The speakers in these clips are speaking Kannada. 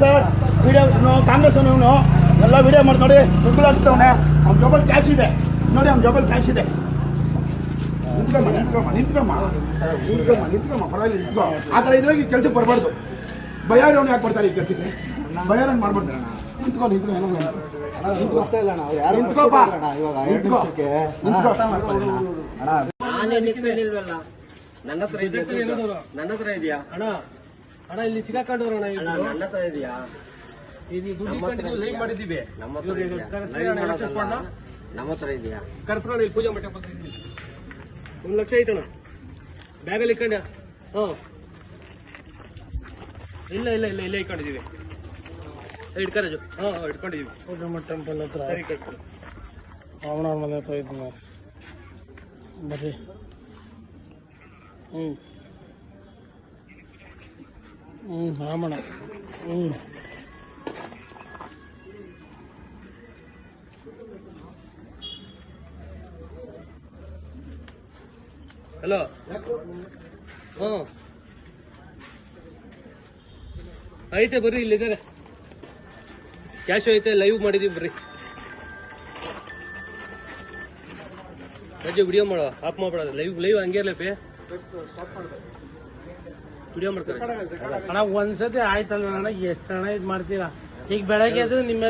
ಸರ್ ವಿಡಿಯೋ ಕಾಂಗ್ರೆಸ್ ಅವನು ಎಲ್ಲ ವಿಡಿಯೋ ಮಾಡಿ ನೋಡಿ ದುಡ್ಡು ಹಾಕ್ತವನೆ. ಅವ್ನ ಜೊಬಲ್ ಕ್ಯಾಶ್ ಇದೆ ನೋಡಿ, ಅವ್ನ ಜೊಬಲ್ ಕ್ಯಾಶ್ ಇದೆ. ನಿಂತ್ಕಮ್ಮ ಪರವಾಗಿಲ್ಲ, ನಿಂತ್ಕೋ. ಆ ಥರ ಇದ್ರಾಗ ಈ ಕೆಲ್ಸಕ್ಕೆ ಬರಬಾರ್ದು. ಬಯಾರವ್ನು ಯಾಕೆ ಬರ್ತಾರೆ ಈ ಕೆಲಸಕ್ಕೆ? ಬಯಾರನ್ ಮಾಡ್ಬಾರ್ದು. ನಿಂತ್ಕೋ ನನ್ನ ಹತ್ರ ಇದೆಯಾ ಅಣ್ಣ ಇಲ್ಲಿ ಸಿಗಾಕೊಂಡವ್ರಣ ನನ್ನ ಹತ್ರ ಇದೆಯಾ? ಲೈವ್ ಮಾಡಿದ್ದೀವಿ. ನಮ್ಮ ಹತ್ರ ಇದೆಯಾ? ಕರ್ಸ್ಕೊಂಡು ಇಲ್ಲಿ ಪೂಜೆ ಮಂಟಪ 1 ಲಕ್ಷ ಐತಣ್ಣ ಬ್ಯಾಗಲ್ಲಿ ಇಟ್ಕೊಂಡ. ಇಲ್ಲ ಇಟ್ಕೊಂಡಿದ್ದೀವಿ. ಇಟ್ಕರಾಜು ಇಟ್ಕೊಂಡಿದ್ದೀವಿ. ಪೂಜಮ್ಮ ಟೆಂಪಲ್ ಹತ್ರ ಅವನವ್ರ ಮನೆ ಹತ್ರ ಇದ್ದೀನಿ ಬರ್ರಿ. ರಾಮಣ್ಣ ಹಲೋ. ಐತೆ ಬರ್ರಿ, ಇಲ್ಲಿದ್ದಾರೆ. ಕ್ಯಾಶ್ ಐತೆ, ಲೈವ್ ಮಾಡಿದೀವಿ ಬರ್ರಿ. ರಜೆ ವಿಡಿಯೋ ಮಾಡೋ, ಆಫ್ ಮಾಡ್ಬೇಡ. ಲೈವ್ ಹಂಗೆ ಇರ್ಲಪ್ಪಿ, ವಿಡಿಯೋ ಮಾಡ್ತಾರೆ. ಅಣ್ಣ ಒಂದ್ಸತಿ ಆಯ್ತಲ್ವ ಅಣ್ಣ, ಎಷ್ಟು ಹಣ ಇದು ಮಾಡ್ತೀರಾ? ಈಗ ಬೆಳಗ್ಗೆ ಅದು ನಿಮ್ಮ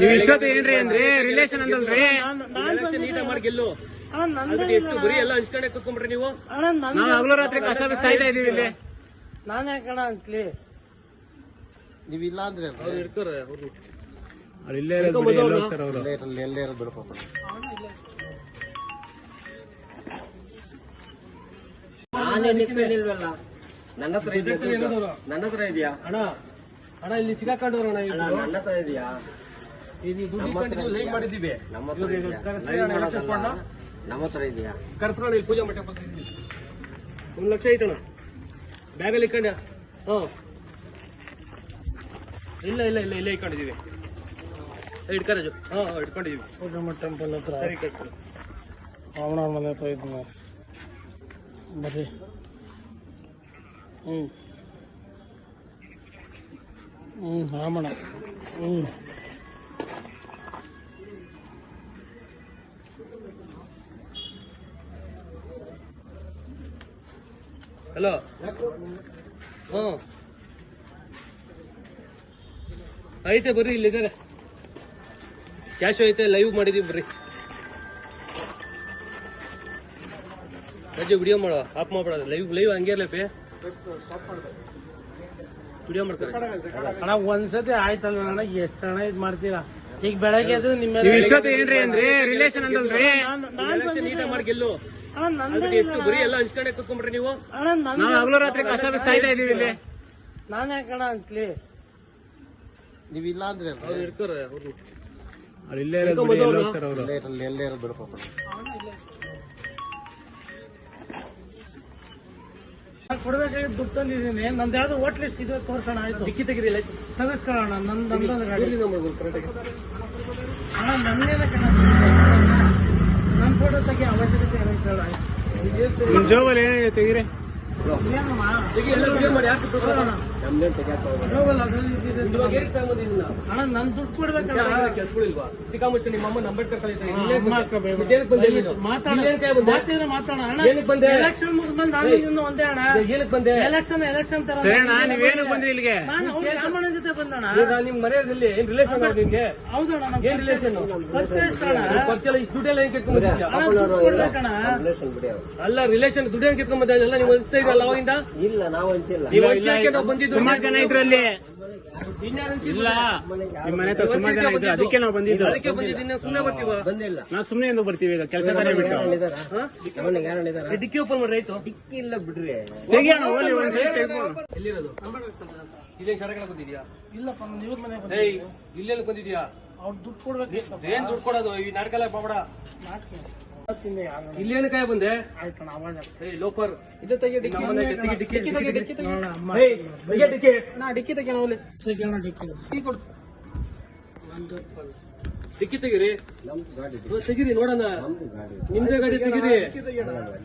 ಏನ್ರಿ ಅಂದ್ರೆ ರಿಲೇಷನ್ ಅಂದಲ್ರಿ, ನೀಟಾಗಿ ಮಾಡಿ ಗೆಲ್ಲು. ಎಷ್ಟು ಬರೀ ಎಲ್ಲ ಹಂಚ್ಕೊಂಡೆ ಕುತ್ಕೊಂಡ್ರಿ ನೀವು. ನಾವು ಹಗಲು ರಾತ್ರಿ ಕಸ ಸಾಯ್ತಾ ಇದೀವಿ ಇಲ್ಲಿ. ನಾನು ಯಾಕಣ ಅಂತಲಿ ನೀವಿಲ್ಲ ಅಂದ್ರೆ ಅವ್ರು ಇರ್ತಾರೆ. ಅವ್ರು ಇಲ್ಲೇ ಇರೋದು ಎಲ್ಲೇ ಇರೋದು ಬಿಡಪ್ಪ. ನನ್ನ ಹತ್ರ ಇದೆಯಾ? ಅಣ್ಣ ಇಲ್ಲಿ ಸಿಗಾಕೊಂಡವ್ರಣ ನನ್ನ ಹತ್ರ ಇದೆಯಾ? ಲೈವ್ ಮಾಡಿದ್ದೀವಿ. ನಮ್ಮ ಹತ್ರ ಇದೆಯಾ? ಕರ್ಸ್ಕೊಂಡು ಇಲ್ಲಿ ಪೂಜೆ ಮಂಟಪ 1 ಲಕ್ಷ ಐತಣ್ಣ ಬ್ಯಾಗಲ್ಲಿ ಇಟ್ಕೊಂಡ. ಇಲ್ಲ ಇಟ್ಕೊಂಡಿದ್ದೀವಿ. ಇಟ್ಕರಾಜು ಇಟ್ಕೊಂಡಿದ್ದೀವಿ. ಪೂಜಮ್ಮ ಟೆಂಪಲ್ ಹತ್ರ ಅವನವ್ರ ಮನೆ ಹತ್ರ ಇದ್ದೀನಿ ಬರ್ರಿ. ರಾಮಣ್ಣ ಹಲೋ. ಐತೆ ಬರ್ರಿ, ಇಲ್ಲಿದ್ದಾರೆ. ಕ್ಯಾಶ್ ಐತೆ, ಲೈವ್ ಮಾಡಿದೀವಿ ಬರ್ರಿ. ರಜೆ ವಿಡಿಯೋ ಮಾಡೋ, ಆಫ್ ಮಾಡ್ಬೇಡ. ಲೈವ್ ಹಂಗೆ ಇರ್ಲಪ್ಪಿ, ವಿಡಿಯೋ ಮಾಡ್ತಾರೆ. ಅಣ್ಣ ಒಂದ್ಸತಿ ಆಯ್ತಲ್ವ ಅಣ್ಣ, ಎಷ್ಟು ಹಣ ಇದು ಮಾಡ್ತೀರಾ? ಈಗ ಬೆಳಗ್ಗೆ ಅದು ನಿಮ್ಮ ಏನ್ರಿ ಅಂದ್ರೆ ರಿಲೇಷನ್ ಅಂದಲ್ರಿ, ನೀಟಾಗಿ ಮಾಡಿ ಗೆಲ್ಲು. ಎಷ್ಟು ಬರೀ ಎಲ್ಲ ಹಂಚ್ಕೊಂಡೆ ಕುತ್ಕೊಂಡ್ರಿ ನೀವು. ನಾವು ಹಗಲು ರಾತ್ರಿ ಕಸ ಸಾಯ್ತಾ ಇದೀವಿ ಇಲ್ಲಿ. ನಾನು ಯಾಕಣ ಅಂತಲಿ ನೀವಿಲ್ಲ ಅಂದ್ರೆ ಅವ್ರು ಇರ್ತಾರೆ. ಅವ್ರು ಇಲ್ಲೇ ಇರೋದು ಎಲ್ಲೇ ಇರೋದು ಬಿಡಪ್ಪ. ಕೊಡ್ಬೇಕಾಗಿ ದುಡ್ಡು ತಂದಿದ್ದೀನಿ. ನಂದು ಯಾವ್ದು ಹೋಟ್ಲ್ ಲಿಸ್ಟ್ ಇದೆ ತೋರ್ಸೋಣ. ಆಯ್ತು, ಡಿಕ್ಕಿ ತೆಗಿರಿ, ತೆಗೆಸ್ಕೊಳ್ಳೋಣ. ನಂದೊಂದು ಗಾಡಿ ಅಣ್ಣ, ನನ್ನ ಫೋಟೋ ತೆಗಿ, ಅವಶ್ಯಕತೆ ನಿಮ್ ಜೋಬಲ್ಲಿ ಏನಿದೆ ತೆಗೀರಿ. ಅಣ್ಣ ನನ್ ದುಡ್ಡು ಕೊಡ್ಬೇಕಣ್ಣ. ನಿಮ್ಮಮ್ಮ ಅಂಬೇಡ್ಕರ್ ಎಲೆಕ್ಷನ್ ಮುಗಿದ್ಮೇಲೆ ನಾನು ಒಂದೇ ಅಣ್ಣ. ಏನಕ್ಕೆ ಬಂದೆ? ಎಲೆಕ್ಷನ್ ತರ ನೀವೇನು ಬಂದ್ರಿ ಇಲ್ಲಿಗೆ? ನಾನು ರಾಮಣ್ಣ ಜೊತೆ ಬಂದಣ್ಣ. ನಿಮ್ ಮನೆಯಲ್ಲಿ ಏನ್ ರಿಲೇಷನ್ ನಿಮ್ಗೆ? ಹೌದಣ್ಣ, ಏನ್ ರಿಲೇಷನ್? ಪರ್ಚೆಲ್ಲ ದುಡ್ಡೆಲ್ಲ ಹೆಂಗ್ ಕೊಡ್ಬೇಕಣ್ಣ. ಅಲ್ಲ, ರಿಲೇಷನ್ ದುಡ್ಡು ಹೆಂಗ್ ಕಿತ್ಕೊಂಡ್ ಬಂದ? ಎಲ್ಲ ನೀವು ಒಂದ್ ಸೈಡ್ ಅಲ್ಲ ಅವಾಗಿಂದ. ಇಲ್ಲ, ನಾವು ಹಂಚಿಲ್ಲ. ನಾವು ಬಂದಿದ್ದು ಸುಮಾರು ಜನ ಇದ್ರಲ್ಲಿ. ಇಲ್ಲ, ನಿಮ್ಮ ಮನೆ ಹತ್ರ ಸುಮಾರು ಜನ ಇದ್ರು, ಅದಕ್ಕೆ ನಾವು ಬಂದಿದ್ದು. ಅದಕ್ಕೆ ಬಂದಿದ್ದೀನಿ. ಸುಮ್ಮನೆ ಬರ್ತೀವ? ಬಂದಿಲ್ಲ. ನಾವು ಸುಮ್ಮನೆ ಎಂದು ಬರ್ತೀವಿ. ಈಗ ಕೆಲಸ ಬಿಟ್ಟು ಡಿಕ್ಕಿ ಓಪನ್ ಮಾಡ್ರಿ. ಆಯ್ತು, ಡಿಕ್ಕಿ ಇಲ್ಲ ಬಿಡ್ರಿ, ತೆಗಿಯೋಣ. ಎಲ್ಲಿರೋದು? ಇಲ್ಲೇನ್ ಸರಗಳ ಬಂದಿದ್ಯಾ? ಇಲ್ಲಪ್ಪ, ಇವ್ರ ಮನೆ ಇಲ್ಲೆಲ್ಲ ಬಂದಿದ್ಯಾ? ಅವ್ರು ದುಡ್ಡು ಕೊಡ್ಬೇಕು. ಏನ್ ದುಡ್ಡು ಕೊಡೋದು? ಈ ನಾಟಕ ಎಲ್ಲ ಮಾಡಬೇಡ. ಇಲ್ಲೇನು ಕಾಯ ಬಂದೆ? ಆಯ್ತಣ್ಣ, ಅವಾಗ ಲೋಫರ್ ಇದು ತೆಗಿ. ಡಿಕ್ಕಿ ತೆಗಿರಿ, ನೋಡೋಣ. ನಿಮ್ದೇ ಗಾಡಿ ತೆಗಿರಿ.